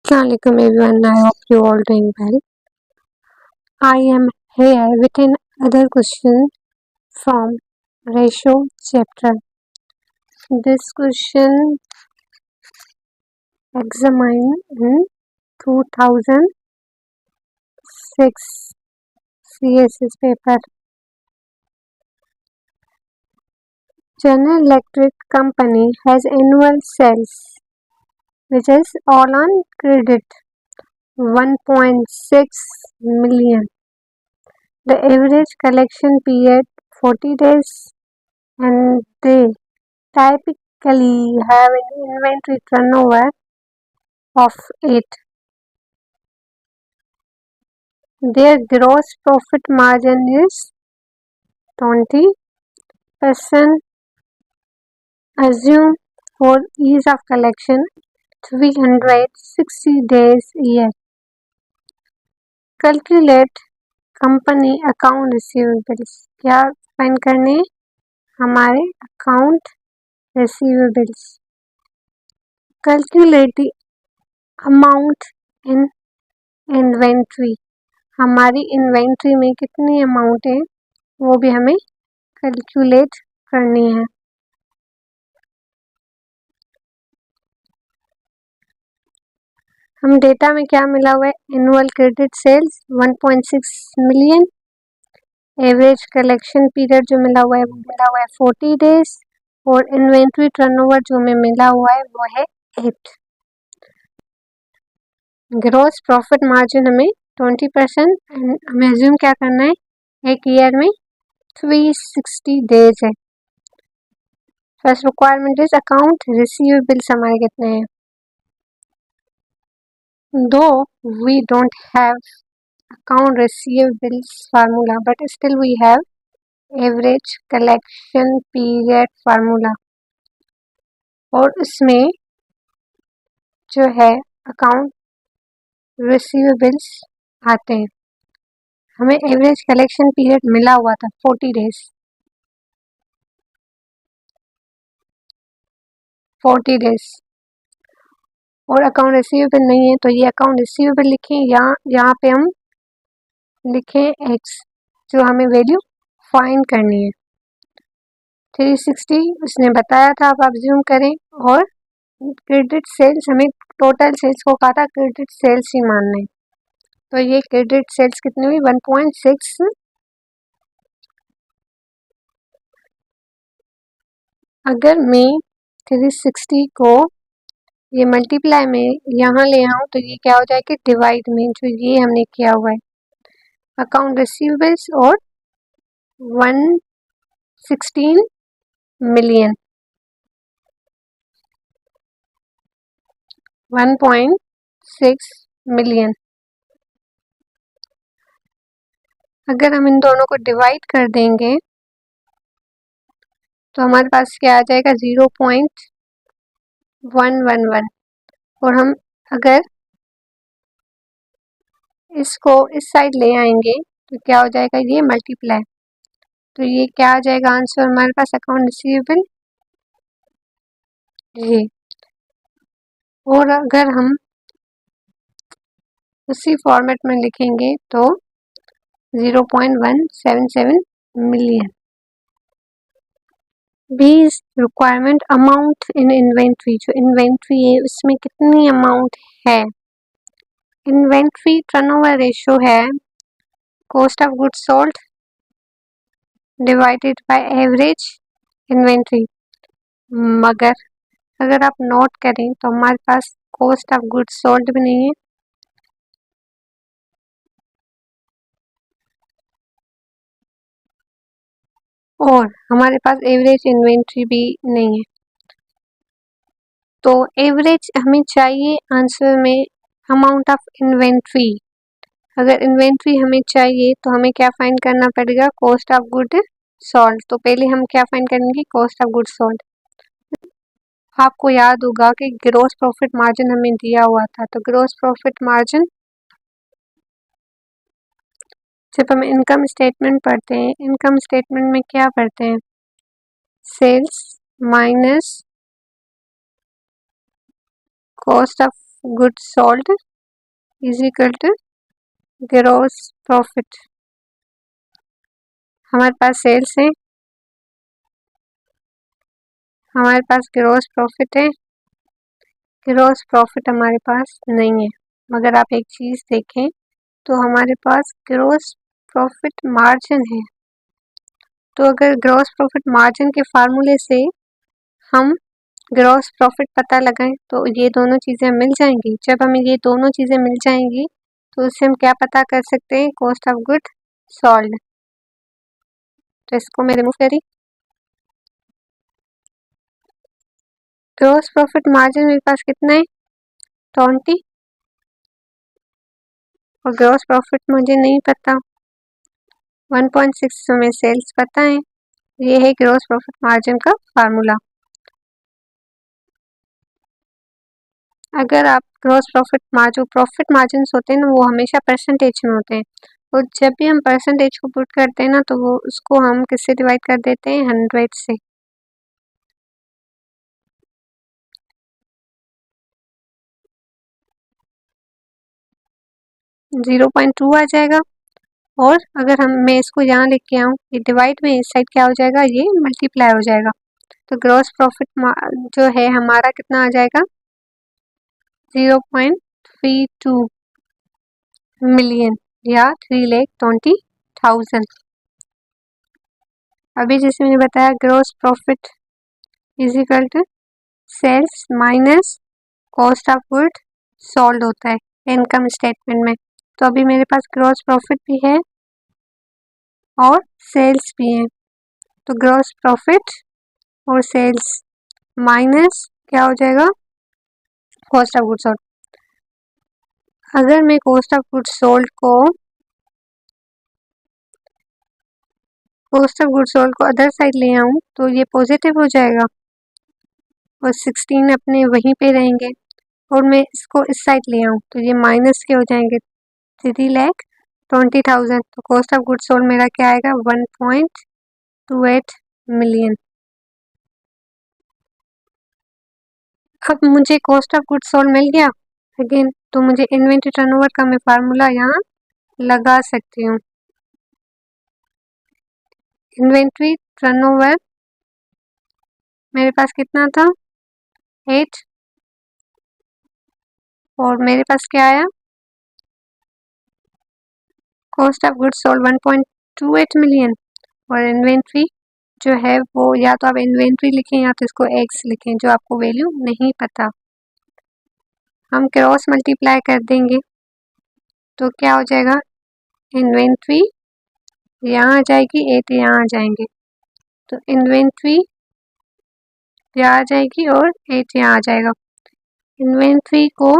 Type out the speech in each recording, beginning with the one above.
Assalamualaikum everyone, I hope you all doing well. I am here with another question from ratio chapter. This question examined in 2006 CSS paper. General Electric Company has annual sales which is all on credit 1.6 million. The average collection period 40 days and they typically have an inventory turnover of 8. Their gross profit margin is 20%. Assume for ease of collection 360 days a year. Calculate company account receivables. क्या find करने हमारे account receivables. Calculate the amount in inventory. हमारी inventory में कितनी amount है वो भी हमें कैलकुलेट करनी है. हम डेटा में क्या मिला हुआ है, annual credit sales 1.6 million, average collection period जो मिला हुआ है वो मिला हुआ है 40 डेज और इन्वेंट्री टर्नओवर जो हमें मिला हुआ है वो है 8. ग्रॉस प्रॉफिट मार्जिन हमें 20% एंड हमें अज्यूम क्या करना है, एक ईयर में 360 डेज है. First requirement is account receivables हमारे कितने हैं. Though we don't have account receivables formula but still we have average collection period formula और उसमें जो है अकाउंट रिसीवेबल्स आते हैं. हमें एवरेज कलेक्शन पीरियड मिला हुआ था 40 डेज. 40 डेज और अकाउंट रिसीवेबल नहीं है तो ये अकाउंट रिसीवेबल लिखें या यहाँ पे हम लिखें x जो हमें वैल्यू फाइंड करनी है. 360 उसने बताया था, आप अज्यूम करें. और क्रेडिट सेल्स हमें टोटल सेल्स को कहा था क्रेडिट सेल्स ही मानना है तो ये क्रेडिट सेल्स कितनी हुई 1.6. अगर मैं 360 को ये मल्टीप्लाई में यहाँ ले आऊँ तो ये क्या हो जाएगा डिवाइड में, जो ये हमने किया हुआ है अकाउंट रिसीवेबल्स और 116 मिलियन 1.6 मिलियन. अगर हम इन दोनों को डिवाइड कर देंगे तो हमारे पास क्या आ जाएगा 0.111 और हम अगर इसको इस साइड ले आएंगे तो क्या हो जाएगा ये मल्टीप्लाई. तो ये क्या आ जाएगा आंसर हमारे पास अकाउंट रिसीवेबल ये. और अगर हम उसी फॉर्मेट में लिखेंगे तो 0.177 मिलियन. बीस रिक्वायरमेंट अमाउंट इन इन्वेंट्री, जो इन्वेंट्री है उसमें कितनी अमाउंट है. इन्वेंट्री टर्नओवर रेशो है cost of goods sold divided by average inventory. मगर अगर आप नोट करें तो हमारे पास कॉस्ट ऑफ गुड्स सोल्ड भी नहीं है और हमारे पास एवरेज इन्वेंट्री भी नहीं है. तो एवरेज हमें चाहिए आंसर में अमाउंट ऑफ इन्वेंट्री. अगर इन्वेंट्री हमें चाहिए तो हमें क्या फाइंड करना पड़ेगा, कॉस्ट ऑफ गुड सोल्ड. तो पहले हम क्या फाइंड करेंगे, कॉस्ट ऑफ गुड सोल्ड. आपको याद होगा कि ग्रॉस प्रॉफिट मार्जिन हमें दिया हुआ था. तो ग्रॉस प्रॉफिट मार्जिन जब हम इनकम स्टेटमेंट पढ़ते हैं, इनकम स्टेटमेंट में क्या पढ़ते हैं, sales minus cost of goods sold is equal to gross profit. हमारे पास सेल्स है, हमारे पास ग्रॉस प्रॉफिट है, ग्रॉस प्रॉफिट हमारे पास नहीं है। मगर आप एक चीज़ देखें तो हमारे पास ग्रॉस प्रॉफिट मार्जिन है। तो अगर ग्रॉस प्रॉफिट मार्जिन के फार्मूले से हम ग्रॉस प्रॉफिट पता लगाएं तो ये दोनों चीज़ें मिल जाएंगी। जब हमें ये दोनों चीज़ें मिल जाएंगी तो उससे हम क्या पता कर सकते हैं, कॉस्ट ऑफ गुड सोल्ड। तो इसको मैं रिमूव करी। ग्रॉस प्रॉफिट मार्जिन मेरे पास कितना है, 20, और ग्रॉस प्रॉफिट मुझे नहीं पता, 1.6 हमें सेल्स पता है। ये है ग्रॉस प्रॉफिट मार्जिन का फार्मूला। अगर आप ग्रॉस प्रॉफिट मार्जिन होते हैं ना, वो हमेशा परसेंटेज में होते हैं, और जब भी हम परसेंटेज को पुट करते हैं ना तो वो उसको हम किससे डिवाइड कर देते हैं, 100 से। 0.2 आ जाएगा। और अगर मैं इसको यहाँ लिख के आऊँ, ये डिवाइड में इस साइड क्या हो जाएगा, ये मल्टीप्लाई हो जाएगा। तो ग्रॉस प्रॉफिट जो है हमारा कितना आ जाएगा, 0.32 मिलियन या 3,20,000। अभी जैसे मैंने बताया, gross profit is equal to sales minus cost of good sold होता है इनकम स्टेटमेंट में। तो अभी मेरे पास ग्रॉस प्रॉफिट भी है और सेल्स भी है। तो ग्रॉस प्रॉफिट और सेल्स माइनस क्या हो जाएगा, कॉस्ट ऑफ गुड सोल्ड। अगर मैं कॉस्ट ऑफ गुड सोल्ड को अदर साइड ले आऊँ तो ये पॉजिटिव हो जाएगा और 16 अपने वहीं पे रहेंगे। और मैं इसको इस साइड ले आऊँ तो ये माइनस के हो जाएंगे, 3,20,000। तो कॉस्ट ऑफ गुड सोल्ड मेरा क्या आएगा, 1.28 मिलियन। अब मुझे कॉस्ट ऑफ गुड सोल्ड मिल गया अगेन, तो मुझे इन्वेंट्री टर्नओवर का मैं फार्मूला यहाँ लगा सकती हूँ। इन्वेंट्री टर्नओवर मेरे पास कितना था, 8, और मेरे पास क्या आया, cost of good sold 1.28 million. और इन्वेंट्री जो है वो या तो आप इन्वेंट्री लिखें या तो इसको एक्स लिखें, जो आपको वैल्यू नहीं पता। हम क्रॉस मल्टीप्लाई कर देंगे तो क्या हो जाएगा, इन्वेंट्री यहाँ आ जाएगी, 8 यहाँ आ जाएंगे, तो इन्वेंट्री यहाँ आ जाएगी और 8 यहाँ आ जाएगा। इन्वेंट्री को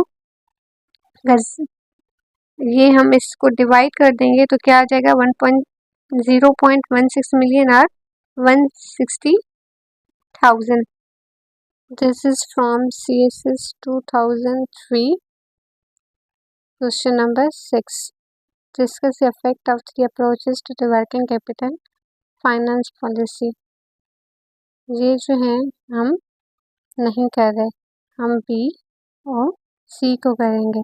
ये हम इसको डिवाइड कर देंगे तो क्या आ जाएगा, 0.16 मिलियन और 160,000। This is from CSS 2003, question number 6। Discuss the effect of the approaches to the working capital finance policy. ये जो है हम नहीं कर रहे, हम B और C को करेंगे।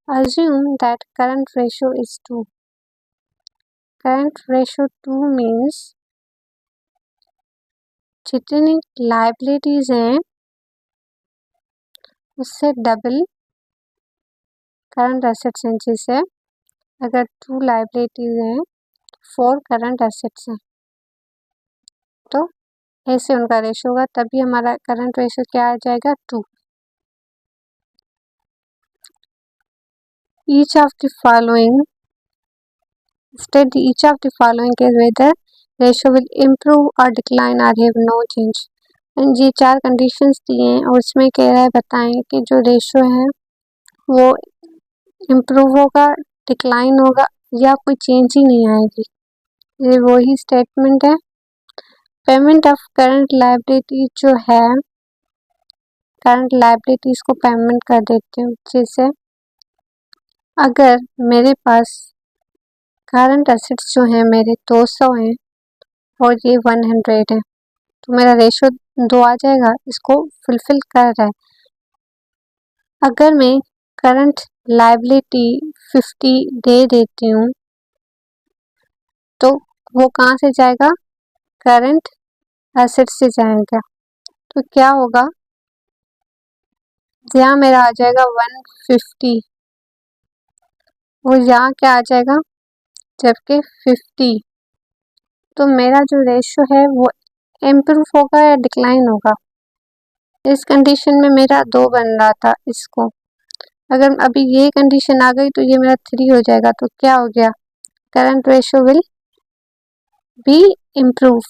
Assume that current ratio is 2. Current ratio 2 means जितनी liabilities हैं उससे डबल करंट एसेट्स हैं। जिसे अगर 2 liabilities हैं 4 करंट एसेट्स हैं तो ऐसे उनका रेशो होगा, तभी हमारा करंट रेशो क्या आ जाएगा, 2। Each of the following state each of the following is whether ratio will improve or decline or have no change। ये 4 कंडीशंस दिए हैं और उसमें कह रहा है बताएं कि जो रेशो है वो इम्प्रूव होगा, डिक्लाइन होगा या कोई चेंज ही नहीं आएगी। ये वही स्टेटमेंट है। पेमेंट ऑफ करंट लायबिलिटी जो है, करंट लायबिलिटीज को पेमेंट कर देती हूँ। जैसे अगर मेरे पास करंट एसेट्स जो हैं मेरे 200 हैं और ये 100 है तो मेरा रेशो 2 आ जाएगा, इसको फुलफिल कर रहा है। अगर मैं करंट लायबिलिटी 50 दे देती हूँ, तो वो कहाँ से जाएगा? करंट एसेट से जाएगा। तो क्या होगा? यहाँ मेरा आ जाएगा 150, वो यहाँ क्या आ जाएगा? जबकि 50। तो मेरा जो रेशो है वो इम्प्रूव होगा या डिक्लाइन होगा? इस कंडीशन में मेरा 2 बन रहा था इसको, अगर अभी ये कंडीशन आ गई तो ये मेरा 3 हो जाएगा। तो क्या हो गया? Current ratio will be improve,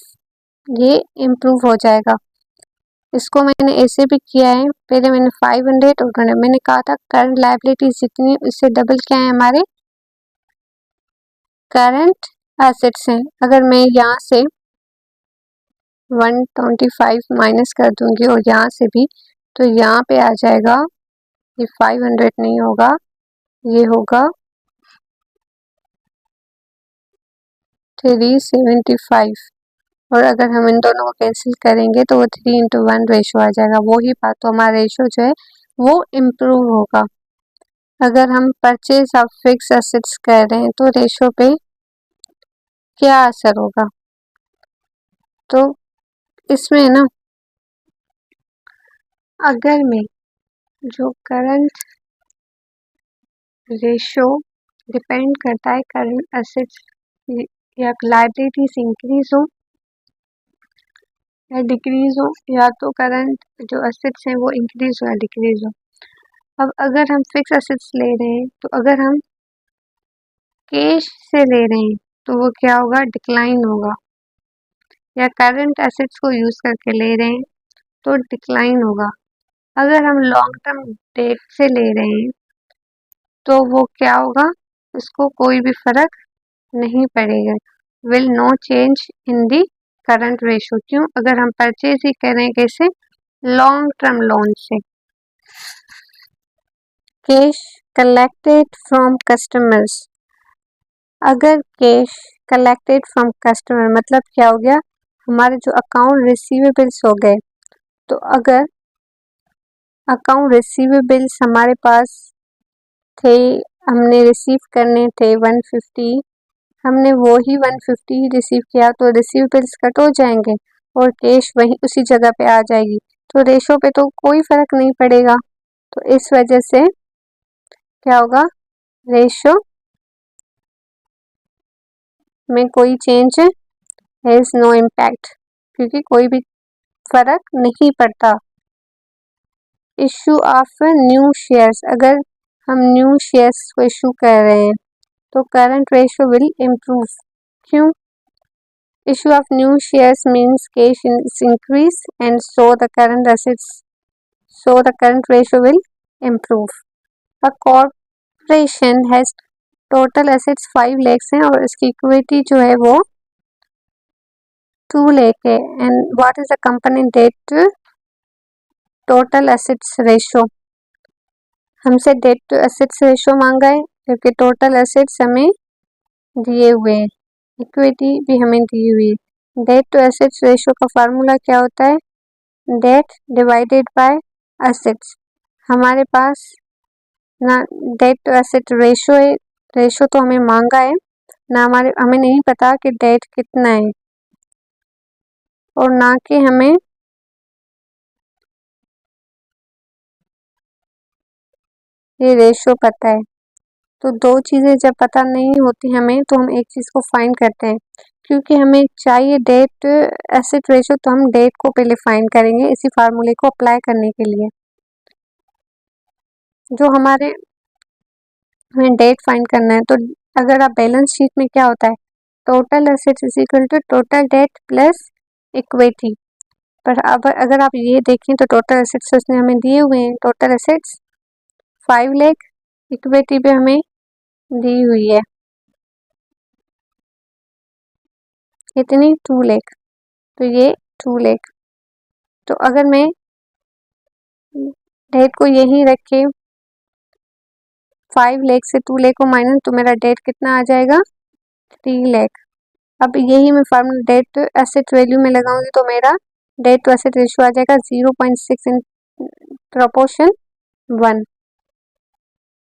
ये इम्प्रूव हो जाएगा। इसको मैंने ऐसे भी किया है, पहले मैंने 500 और मैंने कहा था करंट लायबिलिटीज जितनी उससे डबल क्या है हमारे करंट एसेट्स हैं। अगर मैं यहाँ से 125 माइनस कर दूंगी और यहाँ से भी, तो यहाँ पे आ जाएगा, ये 500 नहीं होगा, ये होगा 375। और अगर हम इन दोनों को कैंसिल करेंगे तो वो 3:1 रेशो आ जाएगा। वो ही बात, तो हमारा रेशो जो है वो इम्प्रूव होगा। अगर हम परचेज ऑफ फिक्स एसेट्स कर रहे हैं तो रेशो पे क्या असर होगा? तो इसमें ना, अगर मैं जो करंट रेशो डिपेंड करता है करंट एसेट्स या लायबिलिटीज इंक्रीज हो या डिक्रीज हो, या तो करंट जो एसेट्स हैं वो इंक्रीज हो या डिक्रीज हो। अब अगर हम फिक्स एसेट्स ले रहे हैं तो अगर हम कैश से ले रहे हैं तो वो क्या होगा? डिक्लाइन होगा। या करंट एसेट्स को यूज करके ले रहे हैं तो डिक्लाइन होगा। अगर हम लॉन्ग टर्म डेट से ले रहे हैं तो वो क्या होगा? उसको कोई भी फर्क नहीं पड़ेगा। Will no change in the current ratio. क्यों? अगर हम परचेज ही करें कैसे? लॉन्ग टर्म लोन से। कैश कलेक्टेड फ्रॉम कस्टमर्स, अगर कैश कलेक्टेड फ्रॉम कस्टमर मतलब क्या हो गया? हमारे जो अकाउंट रिसीवेबल्स हो गए, तो अगर अकाउंट रिसीवेबल्स हमारे पास थे, हमने रिसीव करने थे 150, हमने वो ही 150 ही रिसीव किया, तो रिसीवेबल्स कट हो जाएंगे और कैश वहीं उसी जगह पे आ जाएगी, तो रेशो पे तो कोई फर्क नहीं पड़ेगा। तो इस वजह से क्या होगा? रेशो में कोई चेंज हैज नो इम्पैक्ट, क्योंकि कोई भी फर्क नहीं पड़ता। इशू ऑफ न्यू शेयर्स, अगर हम न्यू शेयर्स को इशू कर रहे हैं तो करंट रेशो विल इम्प्रूव। क्यों? Issue of new shares means cash increase and so the current assets, so the current ratio will improve. A corporation has total assets 5 lakh हैं और इसकी इक्विटी जो है वो 2 लाख है। And what is the company debt total assets ratio? हमसे debt to assets ratio मांगा है, क्योंकि टोटल एसेट्स हमें दिए हुए हैं, इक्विटी भी हमें दी हुई है। डेट टू एसेट्स रेशो का फार्मूला क्या होता है? Date divided by assets. हमारे पास ना डेट टू एसेट रेशो है, रेशो तो हमें मांगा है ना, हमें नहीं पता कि डेट कितना है, और ना कि हमें ये रेशो पता है। तो दो चीज़ें जब पता नहीं होती हमें तो हम एक चीज़ को फाइंड करते हैं, क्योंकि हमें चाहिए डेट एसेट रेशो, तो हम डेट को पहले फाइंड करेंगे इसी फार्मूले को अप्लाई करने के लिए। जो हमें डेट फाइंड करना है, तो अगर आप बैलेंस शीट में क्या होता है? Total assets is equal to total debt plus equity. पर अब अगर आप ये देखें तो टोटल एसेट्स उसने हमें दिए हुए हैं, टोटल एसेट्स 5 लाख, इक्विटी भी हमें दी हुई है कितनी? 2 लाख, तो ये 2 लाख। तो अगर मैं डेट को यही रख के 5 लाख से 2 लाख को माइनस, तो मेरा डेट कितना आ जाएगा? 3 लाख। अब यही मैं formula debt to asset value में लगाऊंगी तो मेरा डेट टू एसेट रेशियो आ जाएगा 0.6 इन प्रोपोर्शन 1।